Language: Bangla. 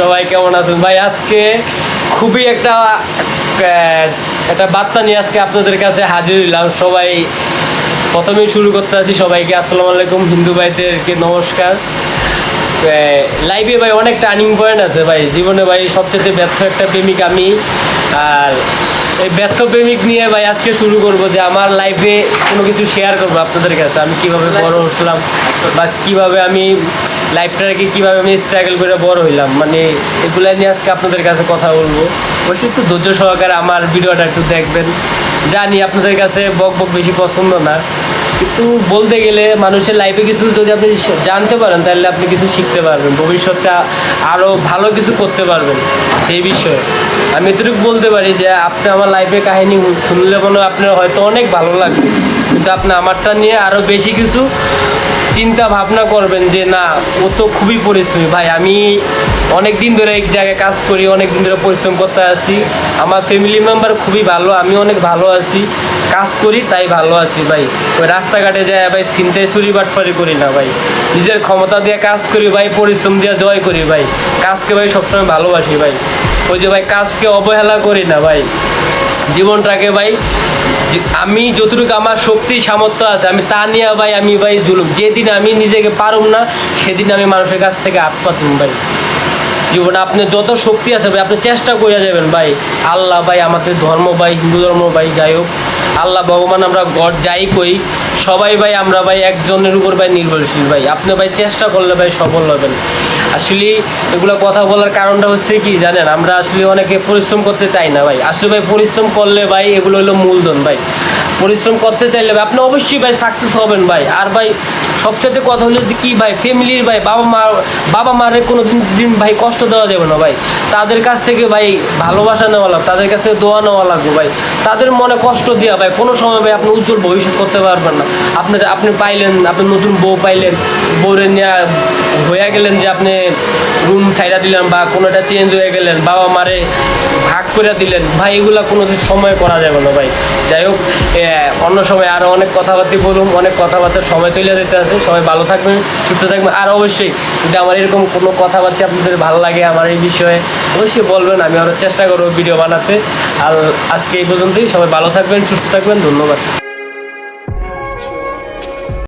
সবাই কেমন আছেন ভাই? আজকে খুবই একটা বার্তা নিয়ে আজকে আপনাদের কাছে হাজির হইলাম। সবাই প্রথমেই শুরু করতে আছি, সবাইকে আসসালামু আলাইকুম, হিন্দু ভাইদেরকে নমস্কার। লাইফে ভাই অনেক টার্নিং পয়েন্ট আছে ভাই জীবনে, ভাই সবচেয়ে ব্যর্থ একটা প্রেমিক আমি। আর এই ব্যর্থ প্রেমিক নিয়ে ভাই আজকে শুরু করব যে আমার লাইফে কোনো কিছু শেয়ার করবো আপনাদের কাছে। আমি কিভাবে বড় হচ্ছিলাম বা কিভাবে আমি লাইফটাকে কীভাবে আমি স্ট্রাগল করে বড় হইলাম, মানে এগুলো নিয়ে আজকে আপনাদের কাছে কথা বলবো। অবশ্যই একটু ধৈর্য সহকারে আমার ভিডিওটা একটু দেখবেন। জানি আপনাদের কাছে বক বক বেশি পছন্দ না, কিন্তু বলতে গেলে মানুষের লাইফে কিছু যদি আপনি জানতে পারেন তাহলে আপনি কিছু শিখতে পারবেন, ভবিষ্যৎটা আরও ভালো কিছু করতে পারবেন। সেই বিষয়ে আমি এতটুকু বলতে পারি যে আপনি আমার লাইফে কাহিনী শুনলে মনে হয় আপনার হয়তো অনেক ভালো লাগবে, কিন্তু আপনি আমারটা নিয়ে আরও বেশি কিছু চিন্তা ভাবনা করবেন যে না, ও তো খুবই পরিশ্রমী ভাই। আমি অনেক দিন ধরে এক জায়গায় কাজ করি, অনেক দিন ধরে পরিশ্রম করতে আছি। আমার ফ্যামিলি মেম্বার খুবই ভালো, আমি অনেক ভালো আছি, কাজ করি তাই ভালো আছি ভাই। ওই রাস্তাঘাটে যায় ভাই ছিনতাই চুরি বাটপারি করি না ভাই, নিজের ক্ষমতা দিয়ে কাজ করি ভাই, পরিশ্রম দিয়ে জয় করি ভাই। কাজকে ভাই সবসময় ভালোবাসি ভাই। ওই যে ভাই কাজকে অবহেলা করি না ভাই। জীবনটাকে ভাই আমি যতটুকু আমার শক্তি সামর্থ্য আছে আমি তা নিয়ে ভাই আমি ভাই জুলুম, যেদিন আমি নিজেকে পারুম না সেদিন আমি মানুষের কাছ থেকে হাত পাতুম ভাই। জীবনে আপনি যত শক্তি আছে ভাই আপনি চেষ্টা করে যাবেন ভাই। আল্লাহ ভাই আমাদের ধর্ম ভাই, হিন্দু ধর্ম ভাই, যাই হোক আল্লাহ ভগবান আমরা গড যাই কই সবাই ভাই আমরা ভাই একজনের উপর ভাই নির্ভরশীল ভাই। আপনি ভাই চেষ্টা করলে ভাই সফল হবেন। আসলে এগুলো কথা বলার কারণটা হচ্ছে কি জানেন, আমরা আসলে অনেকে পরিশ্রম করতে চাই না ভাই। আসলে ভাই পরিশ্রম করলে ভাই এগুলো হলো মূলধন ভাই। পরিশ্রম করতে চাইলে ভাই আপনি অবশ্যই ভাই সাকসেস হবেন ভাই। আর ভাই সবচেয়ে কথা হলো যে কি ভাই, ফ্যামিলির ভাই বাবা মারে কোনো দিন ভাই কষ্ট দেওয়া যাবে না ভাই। তাদের কাছ থেকে ভাই ভালোবাসা নেওয়া লাগবে, তাদের কাছে দোয়া নেওয়া লাগবে ভাই। তাদের মনে কষ্ট দেওয়া ভাই কোনো সময় ভাই আপনি উজ্জ্বল ভবিষ্যৎ করতে পারবেন না। আপনি পাইলেন, আপনি নতুন বউ পাইলেন, বউরে নিয়ে হয়ে গেলেন যে আপনি রুম ছাইড়া দিলেন বা কোনোটা চেঞ্জ হয়ে গেলেন, বাবা মারে ভাগ করে দিলেন ভাই, এগুলো কোনো সময় করা যাবে না ভাই। যাই হোক অন্য সময় আরও অনেক কথাবার্তা বলুন, অনেক কথাবার্তার সময় চলে যেতে আছে। সবাই ভালো থাকবেন, সুস্থ থাকবেন। আর অবশ্যই যদি আমার এরকম কোনো কথাবার্তা আপনাদের ভালো লাগে আমার এই বিষয়ে অবশ্যই বলবেন, আমি আরও চেষ্টা করবো ভিডিও বানাতে। আর আজকে এই পর্যন্তই, সবাই ভালো থাকবেন, সুস্থ থাকবেন, ধন্যবাদ।